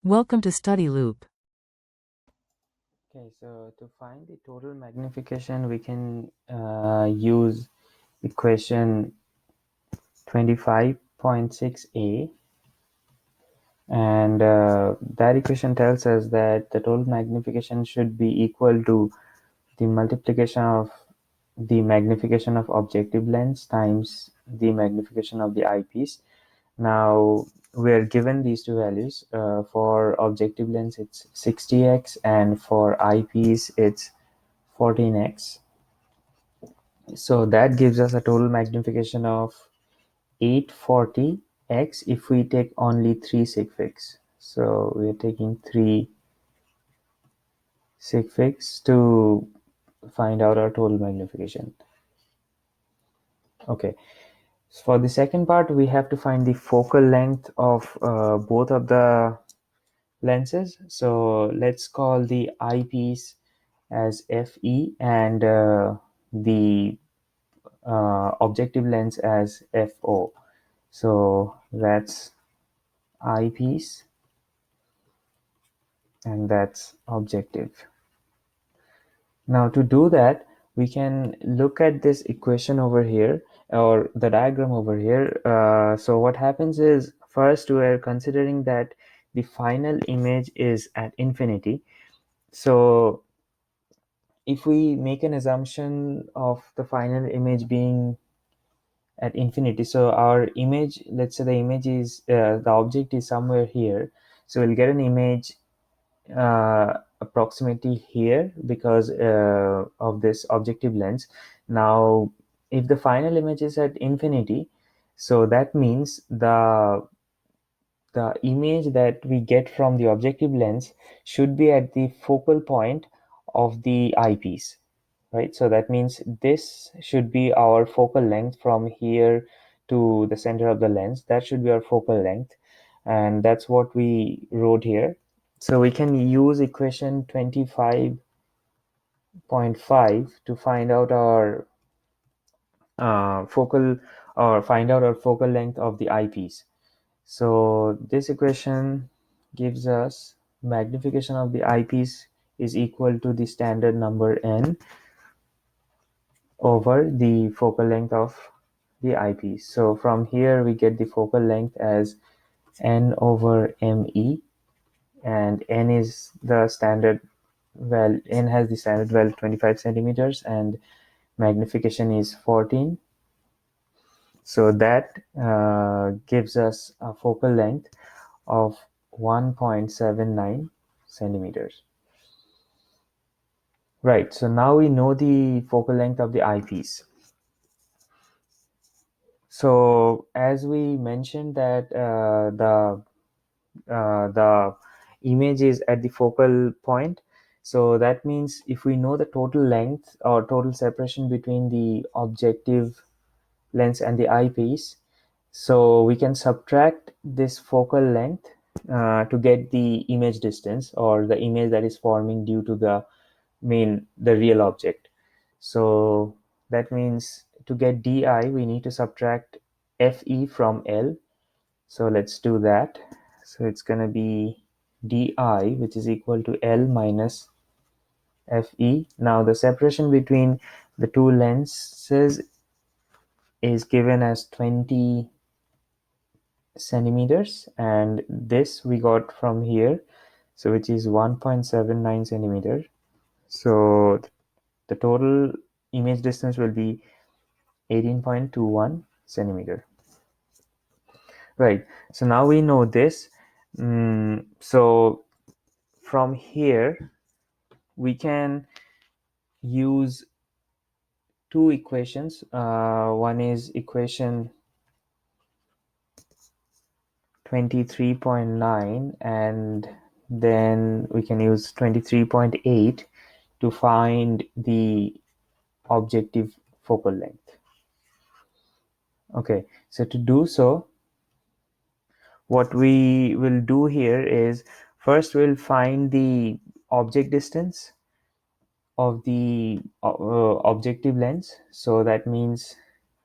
Welcome to Study Loop. Okay, so to find the total magnification, we can use equation 25.6a, and that equation tells us that the total magnification should be equal to the multiplication of the magnification of objective lens times the magnification of the eyepiece. Now we are given these two values. For objective lens it's 60x, and for eyepiece it's 14x. So that gives us a total magnification of 840x if we take only 3 sig figs. So we're taking 3 sig figs to find out our total magnification. Okay, so for the second part, we have to find the focal length of both of the lenses. So let's call the eyepiece as FE and the objective lens as FO. So that's eyepiece and that's objective. Now to do that, we can look at this equation over here, or the diagram over here. So what happens is, first we're considering that the final image is at infinity. So if we make an assumption of the final image being at infinity, so our image, let's say the image is the object is somewhere here, so we'll get an image approximately here because of this objective lens. Now if the final image is at infinity, so that means the image that we get from the objective lens should be at the focal point of the eyepiece, right? So that means this should be our focal length from here to the center of the lens. That should be our focal length, and that's what we wrote here. So we can use equation 25.5 to find out our focal, or find out our focal length of the eyepiece. So this equation gives us magnification of the eyepiece is equal to the standard number n over the focal length of the eyepiece. So from here we get the focal length as n over me, and n is the standard, well, n has the standard value 25 centimeters and magnification is 14. So that gives us a focal length of 1.79 centimeters. Right, so now we know the focal length of the eyepiece. So as we mentioned that the image is at the focal point, so that means if we know the total length or total separation between the objective lens and the eyepiece, so we can subtract this focal length to get the image distance, or the image that is forming due to the real object. So that means to get di we need to subtract fe from l. So let's do that. So it's going to be di, which is equal to l minus fe. Now the separation between the two lenses is given as 20 centimeters, and this we got from here, so which is 1.79 centimeter. So the total image distance will be 18.21 centimeter. Right, so now we know this. So from here we can use two equations. One is equation 23.9, and then we can use 23.8 to find the objective focal length. Okay, so to do so, what we will do here is, first we'll find the object distance of the objective lens. So that means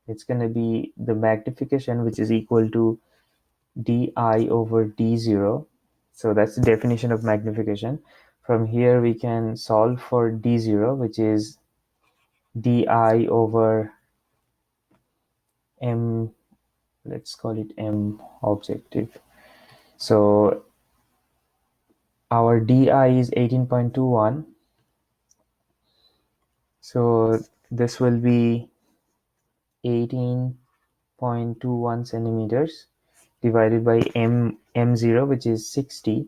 it's going to be the magnification, which is equal to di over d0. So that's the definition of magnification. From here we can solve for d0, which is di over m, let's call it m objective. So our di is 18.21. So this will be 18.21 centimeters divided by m0, which is 60.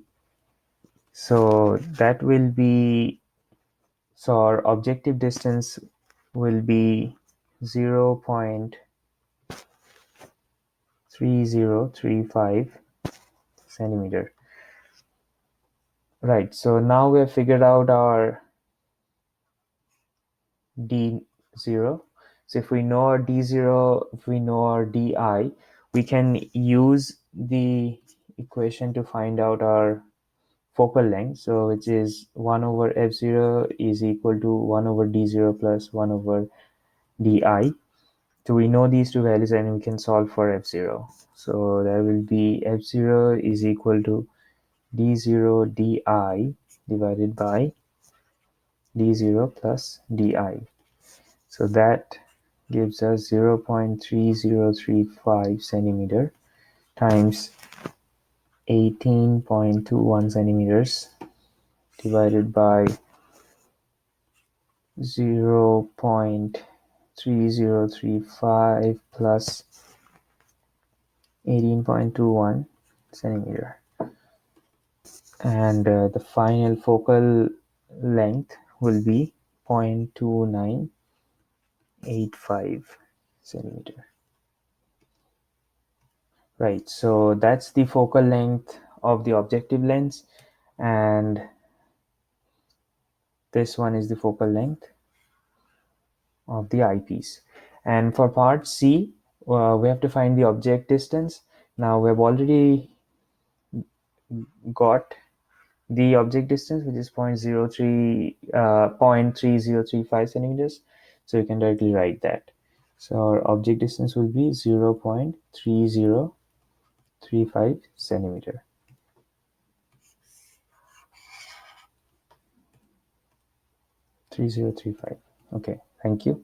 So that will be, so our objective distance will be 0.3035 centimeter. Right, so now we have figured out our d0. So if we know our d0, if we know our di, we can use the equation to find out our focal length. So which is 1 over f0 is equal to 1 over d0 plus 1 over di. So we know these two values and we can solve for f0. So there will be f0 is equal to d0 di divided by d0 plus di. So that gives us 0.3035 centimeter times 18.21 centimeters divided by 0.3035 plus 18.21 centimeter. And the final focal length will be 0.2985 centimeter. Right, so that's the focal length of the objective lens, and this one is the focal length of the eyepiece. And for part C, we have to find the object distance. Now we have already got the object distance, which is 0.3035 centimeters. So you can directly write that. So our object distance will be 0.3035 centimeter. Okay, thank you.